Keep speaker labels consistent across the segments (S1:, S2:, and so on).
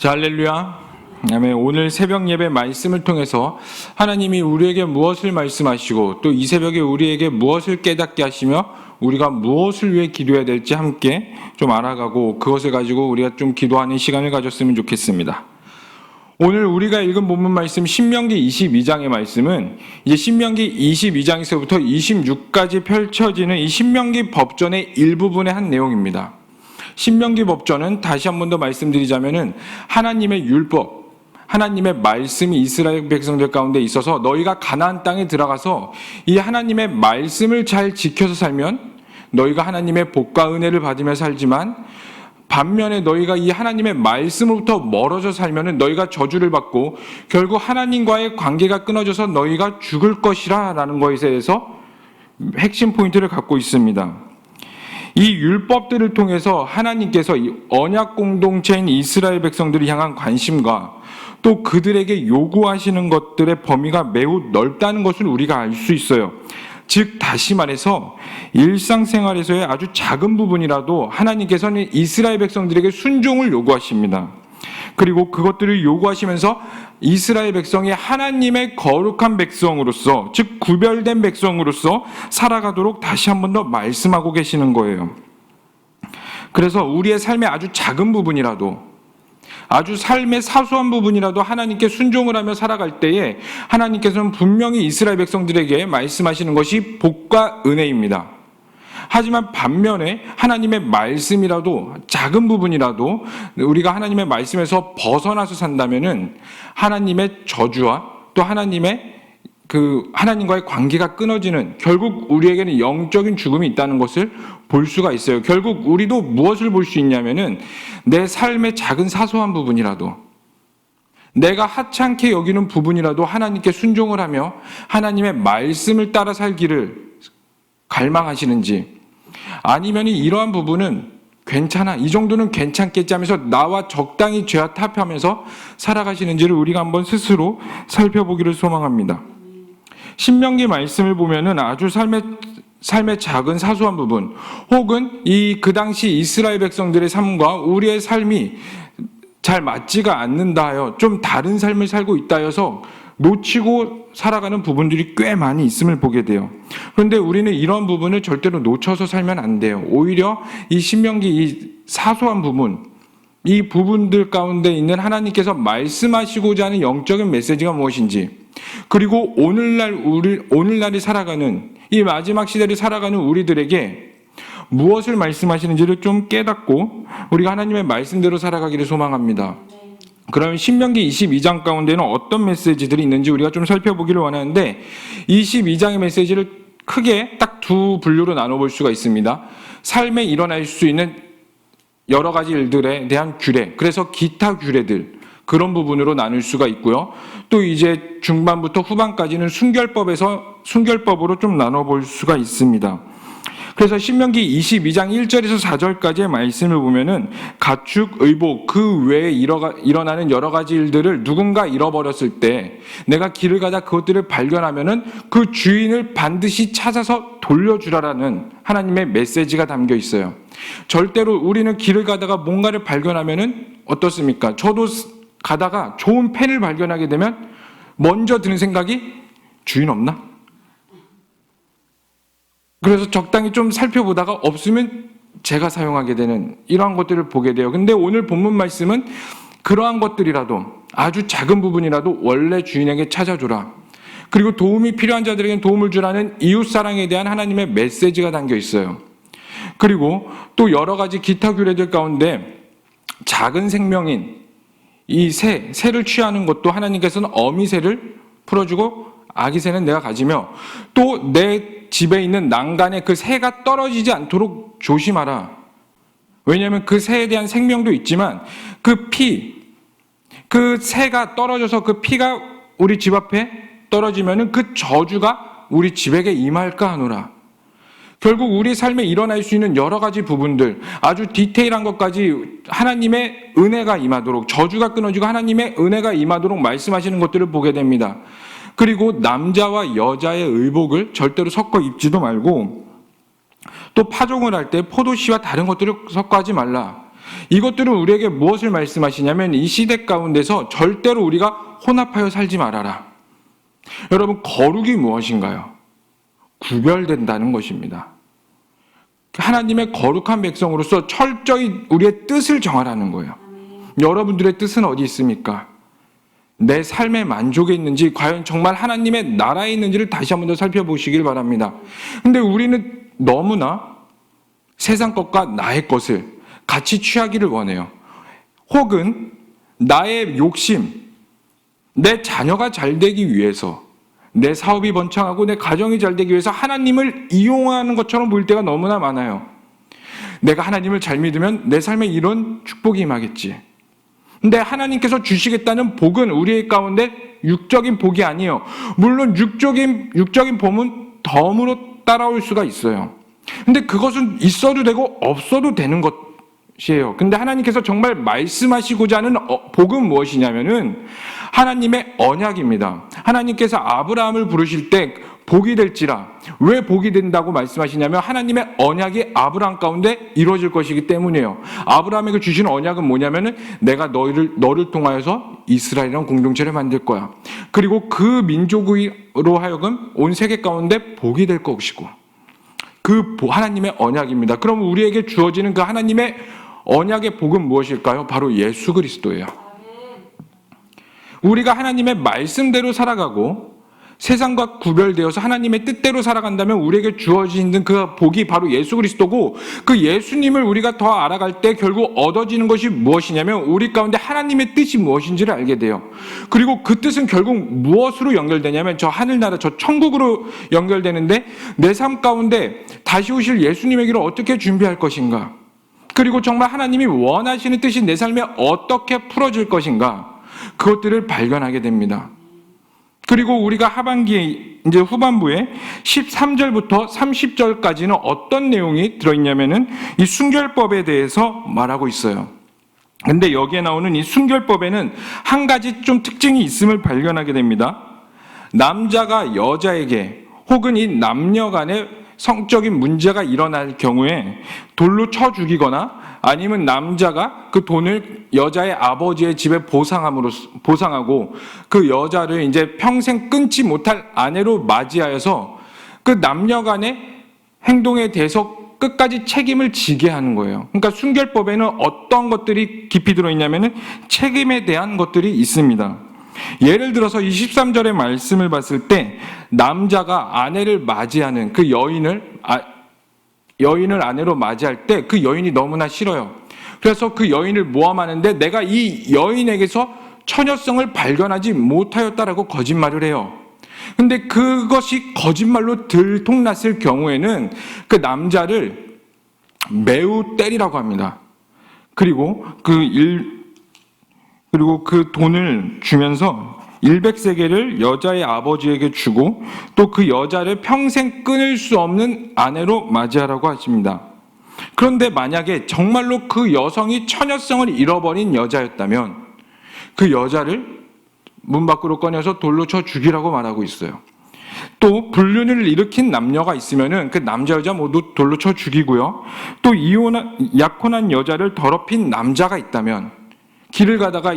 S1: 자, 할렐루야. 아멘. 오늘 새벽 예배 말씀을 통해서 하나님이 우리에게 무엇을 말씀하시고 또 이 새벽에 우리에게 무엇을 깨닫게 하시며 우리가 무엇을 위해 기도해야 될지 함께 좀 알아가고 그것을 가지고 우리가 좀 기도하는 시간을 가졌으면 좋겠습니다. 오늘 우리가 읽은 본문 말씀 신명기 22장의 말씀은 이제 신명기 22장에서부터 26까지 펼쳐지는 이 신명기 법전의 일부분의 한 내용입니다. 신명기 법전은 다시 한 번 더 말씀드리자면은 하나님의 율법, 하나님의 말씀이 이스라엘 백성들 가운데 있어서 너희가 가나안 땅에 들어가서 이 하나님의 말씀을 잘 지켜서 살면 너희가 하나님의 복과 은혜를 받으며 살지만 반면에 너희가 이 하나님의 말씀으로부터 멀어져 살면은 너희가 저주를 받고 결국 하나님과의 관계가 끊어져서 너희가 죽을 것이라 라는 것에 대해서 핵심 포인트를 갖고 있습니다. 이 율법들을 통해서 하나님께서 이 언약 공동체인 이스라엘 백성들을 향한 관심과 또 그들에게 요구하시는 것들의 범위가 매우 넓다는 것을 우리가 알 수 있어요. 즉 다시 말해서 일상생활에서의 아주 작은 부분이라도 하나님께서는 이스라엘 백성들에게 순종을 요구하십니다. 그리고 그것들을 요구하시면서 이스라엘 백성이 하나님의 거룩한 백성으로서, 즉 구별된 백성으로서 살아가도록 다시 한 번 더 말씀하고 계시는 거예요. 그래서 우리의 삶의 아주 작은 부분이라도, 아주 삶의 사소한 부분이라도 하나님께 순종을 하며 살아갈 때에 하나님께서는 분명히 이스라엘 백성들에게 말씀하시는 것이 복과 은혜입니다. 하지만 반면에 하나님의 말씀이라도 작은 부분이라도 우리가 하나님의 말씀에서 벗어나서 산다면은 하나님의 저주와 또 하나님과의 관계가 끊어지는, 결국 우리에게는 영적인 죽음이 있다는 것을 볼 수가 있어요. 결국 우리도 무엇을 볼 수 있냐면은 내 삶의 작은 사소한 부분이라도, 내가 하찮게 여기는 부분이라도 하나님께 순종을 하며 하나님의 말씀을 따라 살기를 갈망하시는지, 아니면 이러한 부분은 괜찮아, 이 정도는 괜찮겠지 하면서 나와 적당히 죄와 타협하면서 살아가시는지를 우리가 한번 스스로 살펴보기를 소망합니다. 신명기 말씀을 보면은 아주 삶의 작은 사소한 부분, 혹은 그 당시 이스라엘 백성들의 삶과 우리의 삶이 잘 맞지가 않는다 하여 좀 다른 삶을 살고 있다 하여서 놓치고 살아가는 부분들이 꽤 많이 있음을 보게 돼요. 그런데 우리는 이런 부분을 절대로 놓쳐서 살면 안 돼요. 오히려 이 신명기 이 사소한 부분, 이 부분들 가운데 있는 하나님께서 말씀하시고자 하는 영적인 메시지가 무엇인지, 그리고 오늘날이 살아가는 이 마지막 시대를 살아가는 우리들에게 무엇을 말씀하시는지를 좀 깨닫고 우리가 하나님의 말씀대로 살아가기를 소망합니다. 그러면 신명기 22장 가운데는 어떤 메시지들이 있는지 우리가 좀 살펴보기를 원하는데, 22장의 메시지를 크게 딱 두 분류로 나눠볼 수가 있습니다. 삶에 일어날 수 있는 여러 가지 일들에 대한 규례, 그래서 기타 규례들, 그런 부분으로 나눌 수가 있고요. 또 이제 중반부터 후반까지는 순결법으로 좀 나눠볼 수가 있습니다. 그래서 신명기 22장 1절에서 4절까지의 말씀을 보면은 가축, 의복, 그 외에 일어나는 여러 가지 일들을 누군가 잃어버렸을 때 내가 길을 가다 그것들을 발견하면은 그 주인을 반드시 찾아서 돌려주라라는 하나님의 메시지가 담겨 있어요. 절대로 우리는 길을 가다가 뭔가를 발견하면은 어떻습니까? 저도 가다가 좋은 펜을 발견하게 되면 먼저 드는 생각이 주인 없나? 그래서 적당히 좀 살펴보다가 없으면 제가 사용하게 되는 이러한 것들을 보게 돼요. 근데 오늘 본문 말씀은 그러한 것들이라도, 아주 작은 부분이라도 원래 주인에게 찾아줘라. 그리고 도움이 필요한 자들에게는 도움을 주라는 이웃사랑에 대한 하나님의 메시지가 담겨 있어요. 그리고 또 여러 가지 기타 규례들 가운데 작은 생명인 이 새를 취하는 것도 하나님께서는 어미 새를 풀어주고 아기 새는 내가 가지며, 또 내 집에 있는 난간에 그 새가 떨어지지 않도록 조심하라. 왜냐하면 그 새에 대한 생명도 있지만 그 새가 떨어져서 그 피가 우리 집 앞에 떨어지면은 그 저주가 우리 집에게 임할까 하노라. 결국 우리 삶에 일어날 수 있는 여러 가지 부분들, 아주 디테일한 것까지 하나님의 은혜가 임하도록, 저주가 끊어지고 하나님의 은혜가 임하도록 말씀하시는 것들을 보게 됩니다. 그리고 남자와 여자의 의복을 절대로 섞어 입지도 말고, 또 파종을 할 때 포도씨와 다른 것들을 섞어 하지 말라. 이것들은 우리에게 무엇을 말씀하시냐면 이 시대 가운데서 절대로 우리가 혼합하여 살지 말아라. 여러분, 거룩이 무엇인가요? 구별된다는 것입니다. 하나님의 거룩한 백성으로서 철저히 우리의 뜻을 정하라는 거예요. 여러분들의 뜻은 어디 있습니까? 내 삶의 만족에 있는지, 과연 정말 하나님의 나라에 있는지를 다시 한 번 더 살펴보시길 바랍니다. 근데 우리는 너무나 세상 것과 나의 것을 같이 취하기를 원해요. 혹은 나의 욕심, 내 자녀가 잘 되기 위해서, 내 사업이 번창하고 내 가정이 잘 되기 위해서 하나님을 이용하는 것처럼 보일 때가 너무나 많아요. 내가 하나님을 잘 믿으면 내 삶에 이런 축복이 임하겠지. 근데 하나님께서 주시겠다는 복은 우리의 가운데 육적인 복이 아니에요. 물론 육적인 복은 덤으로 따라올 수가 있어요. 근데 그것은 있어도 되고 없어도 되는 것이에요. 근데 하나님께서 정말 말씀하시고자 하는 복은 무엇이냐면은 하나님의 언약입니다. 하나님께서 아브라함을 부르실 때 복이 될지라, 왜 복이 된다고 말씀하시냐면 하나님의 언약이 아브라함 가운데 이루어질 것이기 때문이에요. 아브라함에게 주신 언약은 뭐냐면은 내가 너를 통하여서 이스라엘이라는 공동체를 만들 거야. 그리고 그 민족으로 하여금 온 세계 가운데 복이 될 것이고, 그 하나님의 언약입니다. 그럼 우리에게 주어지는 그 하나님의 언약의 복은 무엇일까요? 바로 예수 그리스도예요. 우리가 하나님의 말씀대로 살아가고 세상과 구별되어서 하나님의 뜻대로 살아간다면 우리에게 주어지는 그 복이 바로 예수 그리스도고, 그 예수님을 우리가 더 알아갈 때 결국 얻어지는 것이 무엇이냐면 우리 가운데 하나님의 뜻이 무엇인지를 알게 돼요. 그리고 그 뜻은 결국 무엇으로 연결되냐면 저 하늘나라, 저 천국으로 연결되는데, 내 삶 가운데 다시 오실 예수님에게를 어떻게 준비할 것인가, 그리고 정말 하나님이 원하시는 뜻이 내 삶에 어떻게 풀어질 것인가, 그것들을 발견하게 됩니다. 그리고 우리가 하반기에 이제 후반부에 13절부터 30절까지는 어떤 내용이 들어있냐면은 이 순결법에 대해서 말하고 있어요. 근데 여기에 나오는 이 순결법에는 한 가지 좀 특징이 있음을 발견하게 됩니다. 남자가 여자에게 혹은 이 남녀 간에 성적인 문제가 일어날 경우에 돌로 쳐 죽이거나 아니면 남자가 그 돈을 여자의 아버지의 집에 보상하고 그 여자를 이제 평생 끊지 못할 아내로 맞이하여서 그 남녀 간의 행동에 대해서 끝까지 책임을 지게 하는 거예요. 그러니까 순결법에는 어떤 것들이 깊이 들어있냐면은 책임에 대한 것들이 있습니다. 예를 들어서 23절의 말씀을 봤을 때 남자가 아내를 맞이하는 그 여인을 아내로 맞이할 때 그 여인이 너무나 싫어요. 그래서 그 여인을 모함하는데 내가 이 여인에게서 처녀성을 발견하지 못하였다라고 거짓말을 해요. 근데 그것이 거짓말로 들통났을 경우에는 그 남자를 매우 때리라고 합니다. 그리고 그 돈을 주면서 100세겔을 여자의 아버지에게 주고 또 그 여자를 평생 끊을 수 없는 아내로 맞이하라고 하십니다. 그런데 만약에 정말로 그 여성이 처녀성을 잃어버린 여자였다면 그 여자를 문 밖으로 꺼내서 돌로 쳐 죽이라고 말하고 있어요. 또 불륜을 일으킨 남녀가 있으면은 그 남자 여자 모두 돌로 쳐 죽이고요. 또 약혼한 여자를 더럽힌 남자가 있다면 길을 가다가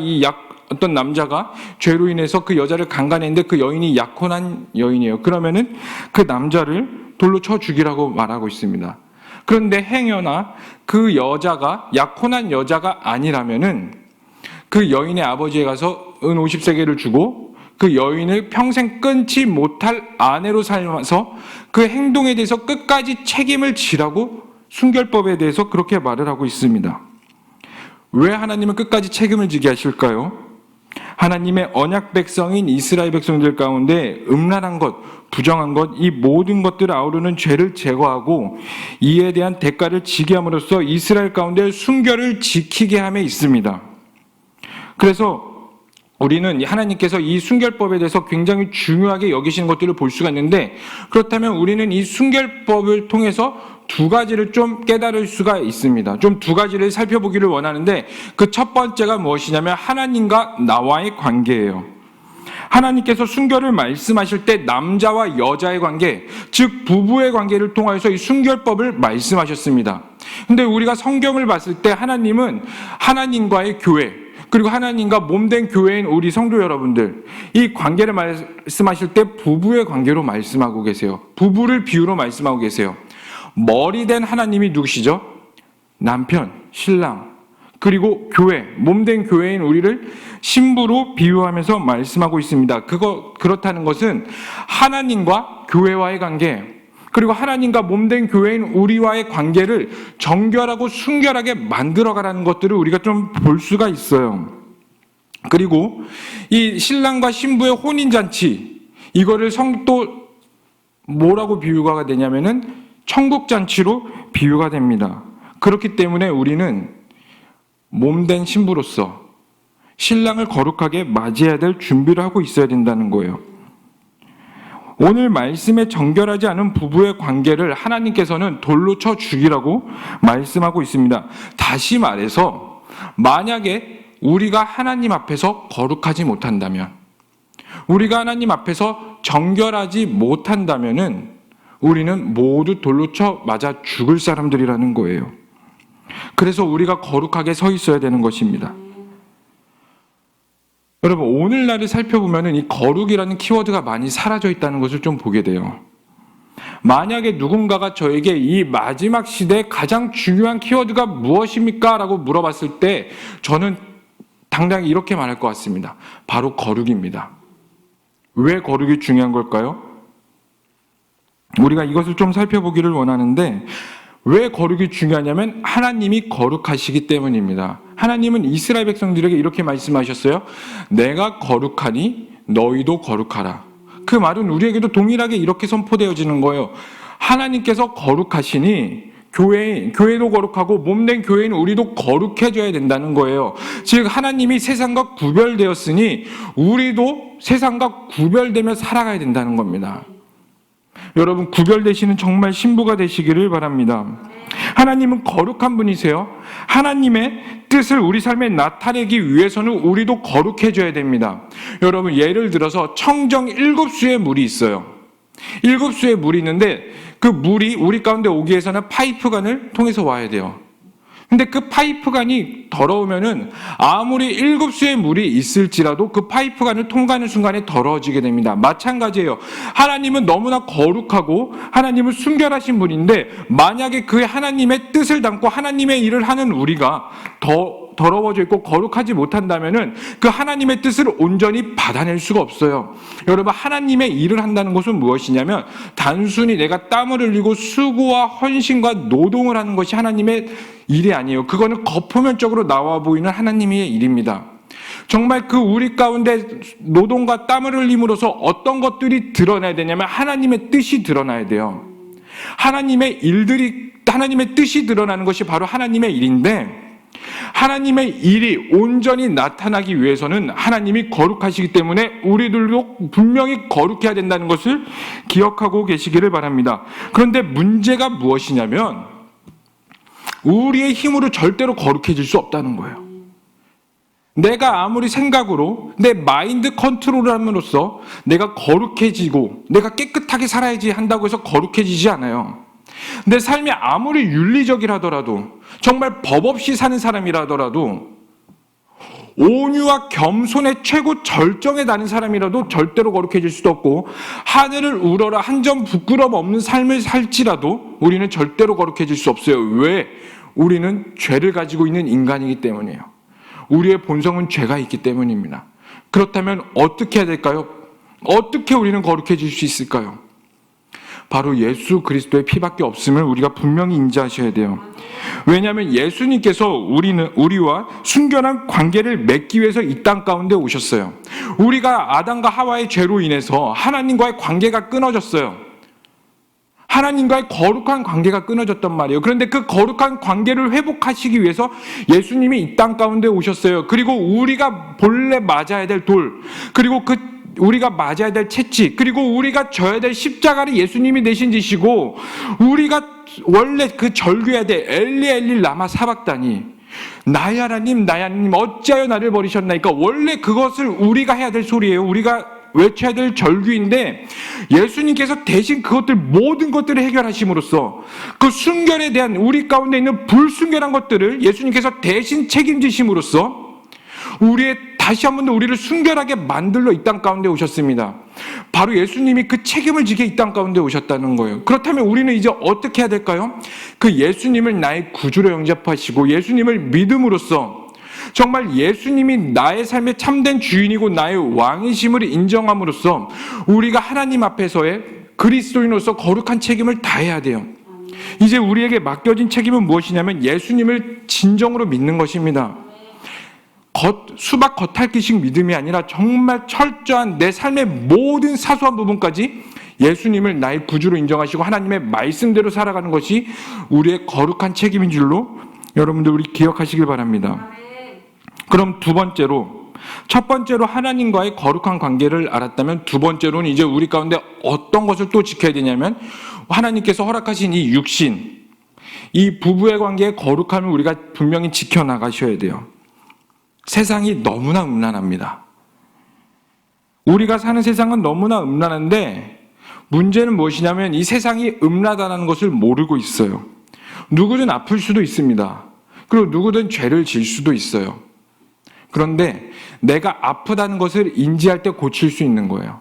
S1: 어떤 남자가 죄로 인해서 그 여자를 강간했는데 그 여인이 약혼한 여인이에요. 그러면은 그 남자를 돌로 쳐 죽이라고 말하고 있습니다. 그런데 행여나 그 여자가 약혼한 여자가 아니라면은 그 여인의 아버지에 가서 은 50세겔을 주고 그 여인을 평생 끊지 못할 아내로 삼아서 그 행동에 대해서 끝까지 책임을 지라고 순결법에 대해서 그렇게 말을 하고 있습니다. 왜 하나님은 끝까지 책임을 지게 하실까요? 하나님의 언약 백성인 이스라엘 백성들 가운데 음란한 것, 부정한 것, 이 모든 것들을 아우르는 죄를 제거하고 이에 대한 대가를 지게 함으로써 이스라엘 가운데 순결을 지키게 함에 있습니다. 그래서 우리는 하나님께서 이 순결법에 대해서 굉장히 중요하게 여기시는 것들을 볼 수가 있는데, 그렇다면 우리는 이 순결법을 통해서 두 가지를 좀 깨달을 수가 있습니다. 좀 두 가지를 살펴보기를 원하는데, 그 첫 번째가 무엇이냐면 하나님과 나와의 관계예요. 하나님께서 순결을 말씀하실 때 남자와 여자의 관계, 즉 부부의 관계를 통하여서 이 순결법을 말씀하셨습니다. 근데 우리가 성경을 봤을 때 하나님은 하나님과의 교회, 그리고 하나님과 몸된 교회인 우리 성도 여러분들, 이 관계를 말씀하실 때 부부의 관계로 말씀하고 계세요. 부부를 비유로 말씀하고 계세요. 머리 된 하나님이 누구시죠? 남편, 신랑, 그리고 교회, 몸된 교회인 우리를 신부로 비유하면서 말씀하고 있습니다. 그렇다는 것은 하나님과 교회와의 관계, 그리고 하나님과 몸된 교회인 우리와의 관계를 정결하고 순결하게 만들어가라는 것들을 우리가 좀 볼 수가 있어요. 그리고 이 신랑과 신부의 혼인잔치, 이거를 또 뭐라고 비유가 되냐면은 천국잔치로 비유가 됩니다. 그렇기 때문에 우리는 몸된 신부로서 신랑을 거룩하게 맞이해야 될 준비를 하고 있어야 된다는 거예요. 오늘 말씀에 정결하지 않은 부부의 관계를 하나님께서는 돌로 쳐 죽이라고 말씀하고 있습니다. 다시 말해서 만약에 우리가 하나님 앞에서 거룩하지 못한다면, 우리가 하나님 앞에서 정결하지 못한다면은 우리는 모두 돌로 쳐 맞아 죽을 사람들이라는 거예요. 그래서 우리가 거룩하게 서 있어야 되는 것입니다. 여러분, 오늘날을 살펴보면 이 거룩이라는 키워드가 많이 사라져 있다는 것을 좀 보게 돼요. 만약에 누군가가 저에게 이 마지막 시대의 가장 중요한 키워드가 무엇입니까? 라고 물어봤을 때 저는 당당히 이렇게 말할 것 같습니다. 바로 거룩입니다. 왜 거룩이 중요한 걸까요? 우리가 이것을 좀 살펴보기를 원하는데, 왜 거룩이 중요하냐면 하나님이 거룩하시기 때문입니다. 하나님은 이스라엘 백성들에게 이렇게 말씀하셨어요. 내가 거룩하니 너희도 거룩하라. 그 말은 우리에게도 동일하게 이렇게 선포되어지는 거예요. 하나님께서 거룩하시니 교회도 거룩하고 몸된 교회인 우리도 거룩해져야 된다는 거예요. 즉 하나님이 세상과 구별되었으니 우리도 세상과 구별되며 살아가야 된다는 겁니다. 여러분, 구별되시는 정말 신부가 되시기를 바랍니다. 하나님은 거룩한 분이세요. 하나님의 뜻을 우리 삶에 나타내기 위해서는 우리도 거룩해져야 됩니다. 여러분, 예를 들어서 청정 7수의 물이 있어요. 7수의 물이 있는데 그 물이 우리 가운데 오기 위해서는 파이프관을 통해서 와야 돼요. 근데 그 파이프관이 더러우면은 아무리 7수의 물이 있을지라도 그 파이프관을 통과하는 순간에 더러워지게 됩니다. 마찬가지예요. 하나님은 너무나 거룩하고 하나님은 순결하신 분인데 만약에 그 하나님의 뜻을 담고 하나님의 일을 하는 우리가 더러워져 있고 거룩하지 못한다면은 그 하나님의 뜻을 온전히 받아낼 수가 없어요. 여러분, 하나님의 일을 한다는 것은 무엇이냐면 단순히 내가 땀을 흘리고 수고와 헌신과 노동을 하는 것이 하나님의 일이 아니에요. 그거는 겉표면적으로 나와 보이는 하나님의 일입니다. 정말 그 우리 가운데 노동과 땀을 흘림으로써 어떤 것들이 드러나야 되냐면 하나님의 뜻이 드러나야 돼요. 하나님의 뜻이 드러나는 것이 바로 하나님의 일인데, 하나님의 일이 온전히 나타나기 위해서는 하나님이 거룩하시기 때문에 우리들도 분명히 거룩해야 된다는 것을 기억하고 계시기를 바랍니다. 그런데 문제가 무엇이냐면 우리의 힘으로 절대로 거룩해질 수 없다는 거예요. 내가 아무리 생각으로 내 마인드 컨트롤함으로써 내가 거룩해지고 내가 깨끗하게 살아야지 한다고 해서 거룩해지지 않아요. 내 삶이 아무리 윤리적이라더라도, 정말 법 없이 사는 사람이라더라도, 온유와 겸손의 최고 절정에 다른 사람이라도 절대로 거룩해질 수도 없고, 하늘을 우러러 한 점 부끄럼 없는 삶을 살지라도 우리는 절대로 거룩해질 수 없어요. 왜? 우리는 죄를 가지고 있는 인간이기 때문이에요. 우리의 본성은 죄가 있기 때문입니다. 그렇다면 어떻게 해야 될까요? 어떻게 우리는 거룩해질 수 있을까요? 바로 예수 그리스도의 피밖에 없음을 우리가 분명히 인지하셔야 돼요. 왜냐하면 예수님께서 우리와 순결한 관계를 맺기 위해서 이 땅 가운데 오셨어요. 우리가 아담과 하와의 죄로 인해서 하나님과의 관계가 끊어졌어요. 하나님과의 거룩한 관계가 끊어졌단 말이에요. 그런데 그 거룩한 관계를 회복하시기 위해서 예수님이 이 땅 가운데 오셨어요. 그리고 우리가 본래 맞아야 될 돌, 그리고 우리가 맞아야 될 채찍, 그리고 우리가 져야 될 십자가를 예수님이 내신 지시고, 우리가 원래 그 절규해야 될 엘리 엘리 라마 사박다니, 나의 하나님 나의 하나님 어찌하여 나를 버리셨나이까, 원래 그것을 우리가 해야 될 소리예요. 우리가 외쳐야 될 절규인데 예수님께서 대신 그것들 모든 것들을 해결하심으로써 그 순결에 대한 우리 가운데 있는 불순결한 것들을 예수님께서 대신 책임지심으로써 다시 한 번 더 우리를 순결하게 만들러 이 땅 가운데 오셨습니다. 바로 예수님이 그 책임을 지게 이 땅 가운데 오셨다는 거예요. 그렇다면 우리는 이제 어떻게 해야 될까요? 그 예수님을 나의 구주로 영접하시고 예수님을 믿음으로써 정말 예수님이 나의 삶의 참된 주인이고 나의 왕이심을 인정함으로써 우리가 하나님 앞에서의 그리스도인으로서 거룩한 책임을 다해야 돼요. 이제 우리에게 맡겨진 책임은 무엇이냐면 예수님을 진정으로 믿는 것입니다. 수박 겉핥기식 믿음이 아니라 정말 철저한 내 삶의 모든 사소한 부분까지 예수님을 나의 구주로 인정하시고 하나님의 말씀대로 살아가는 것이 우리의 거룩한 책임인 줄로 여러분들 우리 기억하시길 바랍니다. 그럼 첫 번째로 하나님과의 거룩한 관계를 알았다면 두 번째로는 이제 우리 가운데 어떤 것을 또 지켜야 되냐면 하나님께서 허락하신 이 육신, 이 부부의 관계의 거룩함을 우리가 분명히 지켜나가셔야 돼요. 세상이 너무나 음란합니다. 우리가 사는 세상은 너무나 음란한데 문제는 무엇이냐면 이 세상이 음란하다는 것을 모르고 있어요. 누구든 아플 수도 있습니다. 그리고 누구든 죄를 질 수도 있어요. 그런데 내가 아프다는 것을 인지할 때 고칠 수 있는 거예요.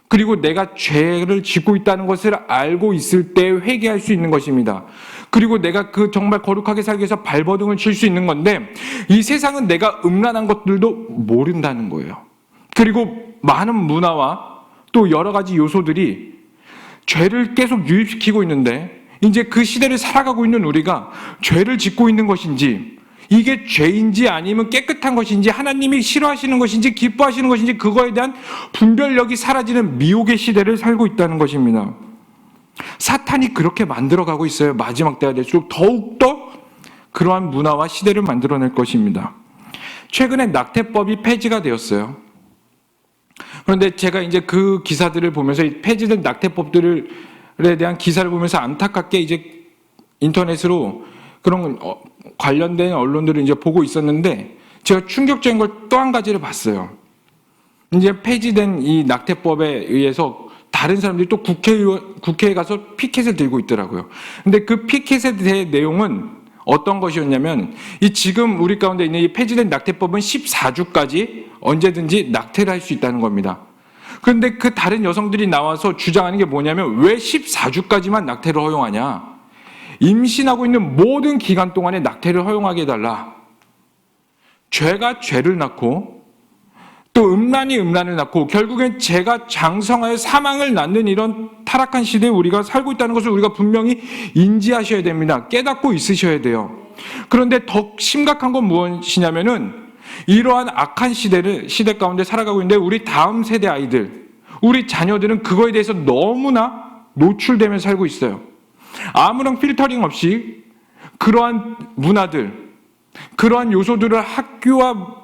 S1: 그리고 내가 죄를 짓고 있다는 것을 알고 있을 때 회개할 수 있는 것입니다. 그리고 내가 그 정말 거룩하게 살기 위해서 발버둥을 칠 수 있는 건데 이 세상은 내가 음란한 것들도 모른다는 거예요. 그리고 많은 문화와 또 여러 가지 요소들이 죄를 계속 유입시키고 있는데 이제 그 시대를 살아가고 있는 우리가 죄를 짓고 있는 것인지 이게 죄인지 아니면 깨끗한 것인지 하나님이 싫어하시는 것인지 기뻐하시는 것인지 그거에 대한 분별력이 사라지는 미혹의 시대를 살고 있다는 것입니다. 사탄이 그렇게 만들어가고 있어요. 마지막 때가 될수록 더욱더 그러한 문화와 시대를 만들어낼 것입니다. 최근에 낙태법이 폐지가 되었어요. 그런데 제가 이제 그 기사들을 보면서 이 폐지된 낙태법들에 대한 기사를 보면서 안타깝게 이제 인터넷으로 그런 관련된 언론들을 이제 보고 있었는데 제가 충격적인 걸 또 한 가지를 봤어요. 이제 폐지된 이 낙태법에 의해서 다른 사람들이 또 국회에 가서 피켓을 들고 있더라고요. 근데 그 피켓에 대한 내용은 어떤 것이었냐면 이 지금 우리 가운데 있는 이 폐지된 낙태법은 14주까지 언제든지 낙태를 할 수 있다는 겁니다. 그런데 그 다른 여성들이 나와서 주장하는 게 뭐냐면 왜 14주까지만 낙태를 허용하냐? 임신하고 있는 모든 기간 동안에 낙태를 허용하게 해달라. 죄가 죄를 낳고 또 음란이 음란을 낳고 결국엔 죄가 장성하여 사망을 낳는 이런 타락한 시대에 우리가 살고 있다는 것을 우리가 분명히 인지하셔야 됩니다. 깨닫고 있으셔야 돼요. 그런데 더 심각한 건 무엇이냐면은 이러한 악한 시대 가운데 살아가고 있는데 우리 다음 세대 아이들, 우리 자녀들은 그거에 대해서 너무나 노출되면서 살고 있어요. 아무런 필터링 없이 그러한 문화들, 그러한 요소들을 학교와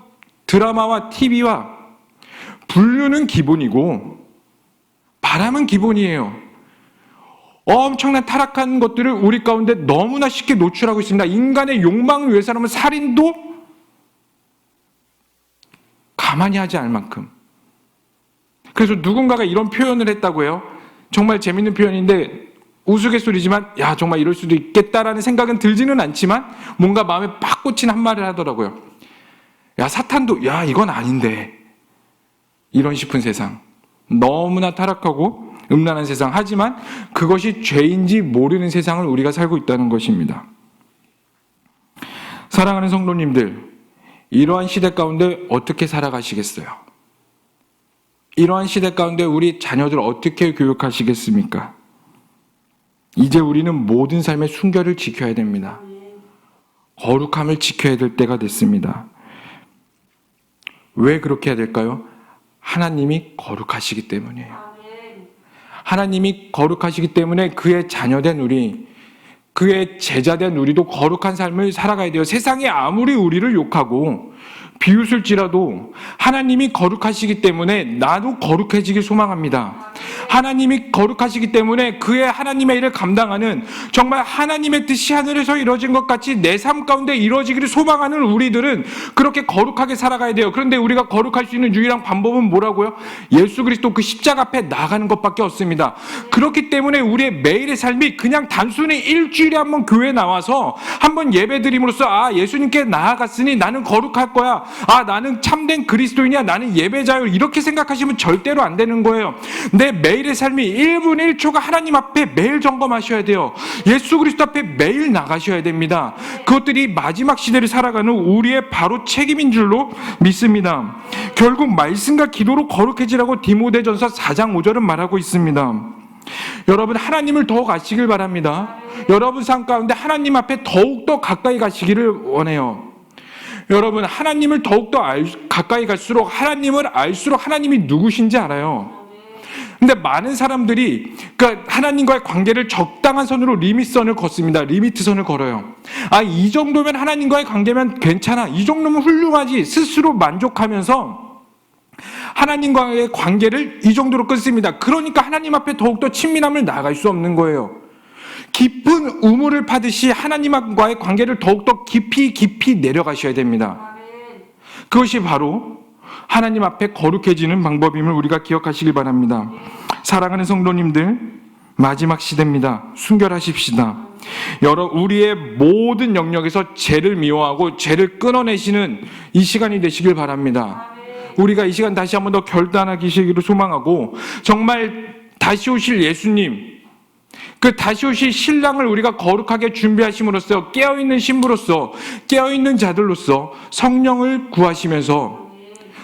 S1: 드라마와 TV와 분류는 기본이고 바람은 기본이에요. 엄청난 타락한 것들을 우리 가운데 너무나 쉽게 노출하고 있습니다. 인간의 욕망을 위해서라면 살인도 가만히 하지 않을 만큼. 그래서 누군가가 이런 표현을 했다고 해요. 정말 재밌는 표현인데 우스갯소리지만 야 정말 이럴 수도 있겠다라는 생각은 들지는 않지만 뭔가 마음에 팍 꽂힌 한 말을 하더라고요. 야 사탄도 야 이건 아닌데 이런 싶은 세상, 너무나 타락하고 음란한 세상, 하지만 그것이 죄인지 모르는 세상을 우리가 살고 있다는 것입니다. 사랑하는 성도님들, 이러한 시대 가운데 어떻게 살아가시겠어요? 이러한 시대 가운데 우리 자녀들 어떻게 교육하시겠습니까? 이제 우리는 모든 삶의 순결을 지켜야 됩니다. 거룩함을 지켜야 될 때가 됐습니다. 왜 그렇게 해야 될까요? 하나님이 거룩하시기 때문이에요. 하나님이 거룩하시기 때문에 그의 자녀된 우리, 그의 제자된 우리도 거룩한 삶을 살아가야 돼요. 세상이 아무리 우리를 욕하고 비웃을지라도 하나님이 거룩하시기 때문에 나도 거룩해지길 소망합니다. 하나님이 거룩하시기 때문에 그의 하나님의 일을 감당하는, 정말 하나님의 뜻이 하늘에서 이루어진 것 같이 내 삶 가운데 이루어지기를 소망하는 우리들은 그렇게 거룩하게 살아가야 돼요. 그런데 우리가 거룩할 수 있는 유일한 방법은 뭐라고요? 예수 그리스도 그 십자가 앞에 나가는 것밖에 없습니다. 그렇기 때문에 우리의 매일의 삶이 그냥 단순히 일주일에 한번 교회에 나와서 한번 예배 드림으로써 예수님께 나아갔으니 나는 거룩할 거야, 나는 참된 그리스도인이야, 나는 예배자요, 이렇게 생각하시면 절대로 안 되는 거예요. 내 매일의 삶이 1분 1초가 하나님 앞에 매일 점검하셔야 돼요. 예수 그리스도 앞에 매일 나가셔야 됩니다. 그것들이 마지막 시대를 살아가는 우리의 바로 책임인 줄로 믿습니다. 결국 말씀과 기도로 거룩해지라고 디모데전서 4장 5절은 말하고 있습니다. 여러분, 하나님을 더욱 아시길 바랍니다. 여러분 삶 가운데 하나님 앞에 더욱더 가까이 가시기를 원해요. 여러분, 하나님을 더욱더 가까이 갈수록, 하나님을 알수록 하나님이 누구신지 알아요. 근데 많은 사람들이 하나님과의 관계를 적당한 선으로 리미트선을 걷습니다. 리미트선을 걸어요. 이 정도면 하나님과의 관계면 괜찮아, 이 정도면 훌륭하지, 스스로 만족하면서 하나님과의 관계를 이 정도로 끊습니다. 그러니까 하나님 앞에 더욱더 친밀함을 나아갈 수 없는 거예요. 깊은 우물을 파듯이 하나님과의 관계를 더욱더 깊이 내려가셔야 됩니다. 그것이 바로 하나님 앞에 거룩해지는 방법임을 우리가 기억하시길 바랍니다. 사랑하는 성도님들, 마지막 시대입니다. 순결하십시다. 우리의 모든 영역에서 죄를 미워하고 죄를 끊어내시는 이 시간이 되시길 바랍니다. 우리가 이 시간 다시 한번 더 결단하시기를 소망하고, 정말 다시 오실 예수님, 그 다시 오실 신랑을 우리가 거룩하게 준비하심으로써 깨어있는 신부로서, 깨어있는 자들로서 성령을 구하시면서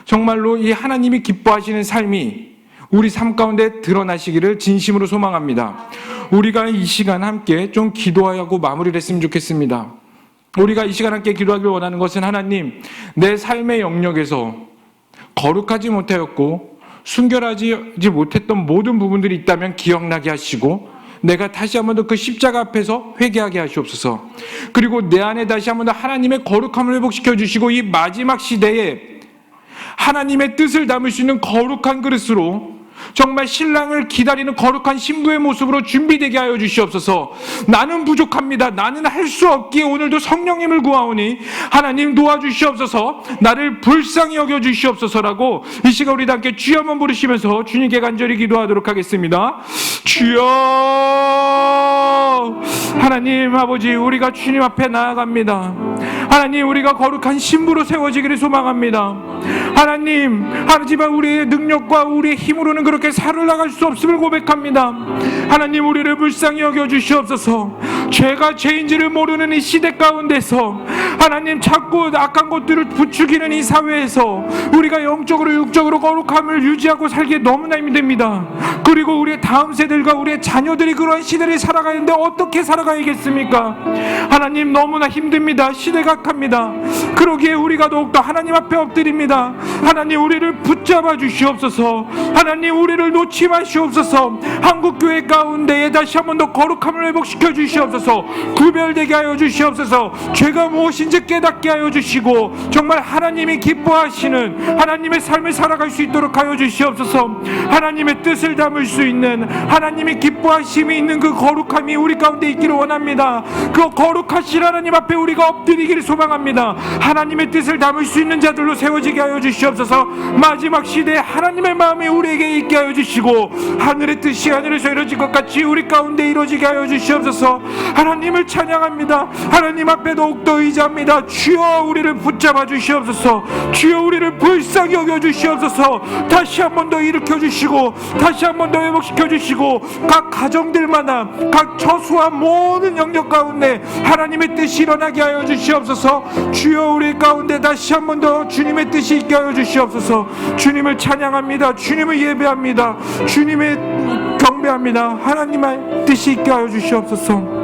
S1: 정말로 이 하나님이 기뻐하시는 삶이 우리 삶 가운데 드러나시기를 진심으로 소망합니다. 우리가 이 시간 함께 좀 기도하고 마무리를 했으면 좋겠습니다. 우리가 이 시간 함께 기도하길 원하는 것은, 하나님, 내 삶의 영역에서 거룩하지 못하였고 순결하지 못했던 모든 부분들이 있다면 기억나게 하시고, 내가 다시 한번 더 그 십자가 앞에서 회개하게 하시옵소서. 그리고 내 안에 다시 한번 더 하나님의 거룩함을 회복시켜 주시고, 이 마지막 시대에 하나님의 뜻을 담을 수 있는 거룩한 그릇으로, 정말 신랑을 기다리는 거룩한 신부의 모습으로 준비되게 하여 주시옵소서. 나는 부족합니다. 나는 할 수 없기에 오늘도 성령님을 구하오니 하나님 도와주시옵소서. 나를 불쌍히 여겨주시옵소서라고 이 시간 우리 함께 주여 한번 부르시면서 주님께 간절히 기도하도록 하겠습니다. 주여, 하나님 아버지, 우리가 주님 앞에 나아갑니다. 하나님, 우리가 거룩한 신부로 세워지기를 소망합니다. 하나님, 하지만 우리의 능력과 우리의 힘으로는 그렇게 살아나갈 수 없음을 고백합니다. 하나님, 우리를 불쌍히 여겨주시옵소서. 죄가 죄인지를 모르는 이 시대 가운데서 하나님, 자꾸 악한 것들을 부추기는 이 사회에서 우리가 영적으로 육적으로 거룩함을 유지하고 살기에 너무나 힘듭니다. 그리고 우리의 다음 세대들과 우리의 자녀들이 그러한 시대를 살아가는데 어떻게 살아가야겠습니까? 하나님, 너무나 힘듭니다. 시대가 악합니다. 그러기에 우리가 더욱더 하나님 앞에 엎드립니다. 하나님, 우리를 붙잡아 주시옵소서. 하나님, 우리를 놓지 마시옵소서. 한국교회 가운데에 다시 한번 더 거룩함을 회복시켜 주시옵소서. 구별되게 하여 주시옵소서. 죄가 무엇인지 깨닫게 하여 주시고, 정말 하나님이 기뻐하시는 하나님의 삶을 살아갈 수 있도록 하여 주시옵소서. 하나님의 뜻을 담을 수 있는, 하나님이 기뻐하심이 있는 그 거룩함이 우리 가운데 있기를 원합니다. 그 거룩하신 하나님 앞에 우리가 엎드리기를 소망합니다. 하나님의 뜻을 담을 수 있는 자들로 세워지게 하여 주시옵소서. 마지막 시대에 하나님의 마음이 우리에게 있게 하여 주시고, 하늘의 뜻이 하늘에서 이루어진 것 같이 우리 가운데 이루어지게 하여 주시옵소서. 하나님을 찬양합니다. 하나님 앞에 더욱더 의지합니다. 주여, 우리를 붙잡아 주시옵소서. 주여, 우리를 불쌍히 여겨 주시옵소서. 다시 한 번 더 일으켜 주시고, 다시 한 번 더 회복시켜 주시고, 각 가정들마다 각 처수와 모든 영역 가운데 하나님의 뜻이 일어나게 하여 주시옵소서. 주여, 우리 가운데 다시 한 번 더 주님의 뜻이 있게 하여 주시옵소서. 주님을 찬양합니다. 주님을 예배합니다. 주님의 경배합니다. 하나님의 뜻이 있게 하여 주시옵소서.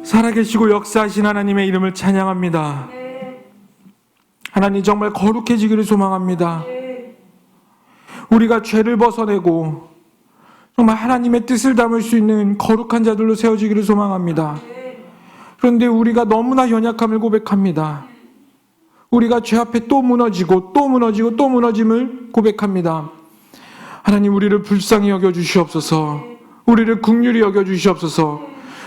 S1: 살아계시고 역사하신 하나님의 이름을 찬양합니다. 하나님, 정말 거룩해지기를 소망합니다. 우리가 죄를 벗어내고 정말 하나님의 뜻을 담을 수 있는 거룩한 자들로 세워지기를 소망합니다. 그런데 우리가 너무나 연약함을 고백합니다. 우리가 죄 앞에 또 무너지고 또 무너지고 또 무너짐을 고백합니다. 하나님, 우리를 불쌍히 여겨주시옵소서. 우리를 긍휼히 여겨주시옵소서.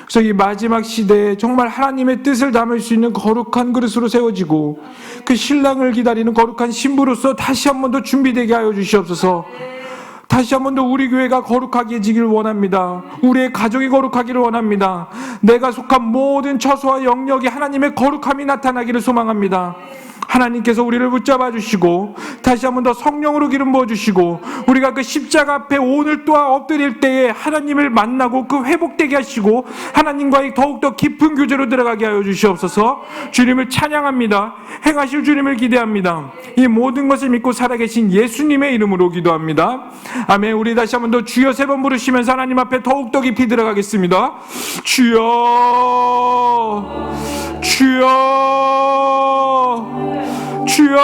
S1: 그래서 이 마지막 시대에 정말 하나님의 뜻을 담을 수 있는 거룩한 그릇으로 세워지고 그 신랑을 기다리는 거룩한 신부로서 다시 한 번 더 준비되게 하여 주시옵소서. 다시 한 번 더 우리 교회가 거룩하게지기를 원합니다. 우리의 가족이 거룩하기를 원합니다. 내가 속한 모든 처소와 영역이 하나님의 거룩함이 나타나기를 소망합니다. 하나님께서 우리를 붙잡아 주시고 다시 한 번 더 성령으로 기름 부어 주시고 우리가 그 십자가 앞에 오늘 또한 엎드릴 때에 하나님을 만나고 그 회복되게 하시고 하나님과의 더욱더 깊은 교제로 들어가게 하여 주시옵소서. 주님을 찬양합니다. 행하실 주님을 기대합니다. 이 모든 것을 믿고 살아계신 예수님의 이름으로 기도합니다. 아멘. 우리 다시 한 번 더 주여 3번 부르시면서 하나님 앞에 더욱더 깊이 들어가겠습니다. 주여, 주여, 주여.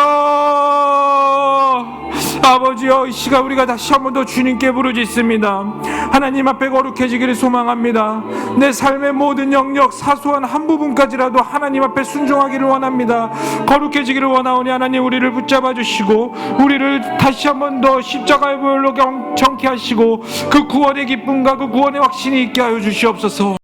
S1: 아버지여, 이 시간 우리가 다시 한 번 더 주님께 부르짖습니다. 하나님 앞에 거룩해지기를 소망합니다. 내 삶의 모든 영역 사소한 한 부분까지라도 하나님 앞에 순종하기를 원합니다. 거룩해지기를 원하오니 하나님, 우리를 붙잡아 주시고 우리를 다시 한 번 더 십자가의 보혈로 정케 하시고 그 구원의 기쁨과 그 구원의 확신이 있게 하여 주시옵소서.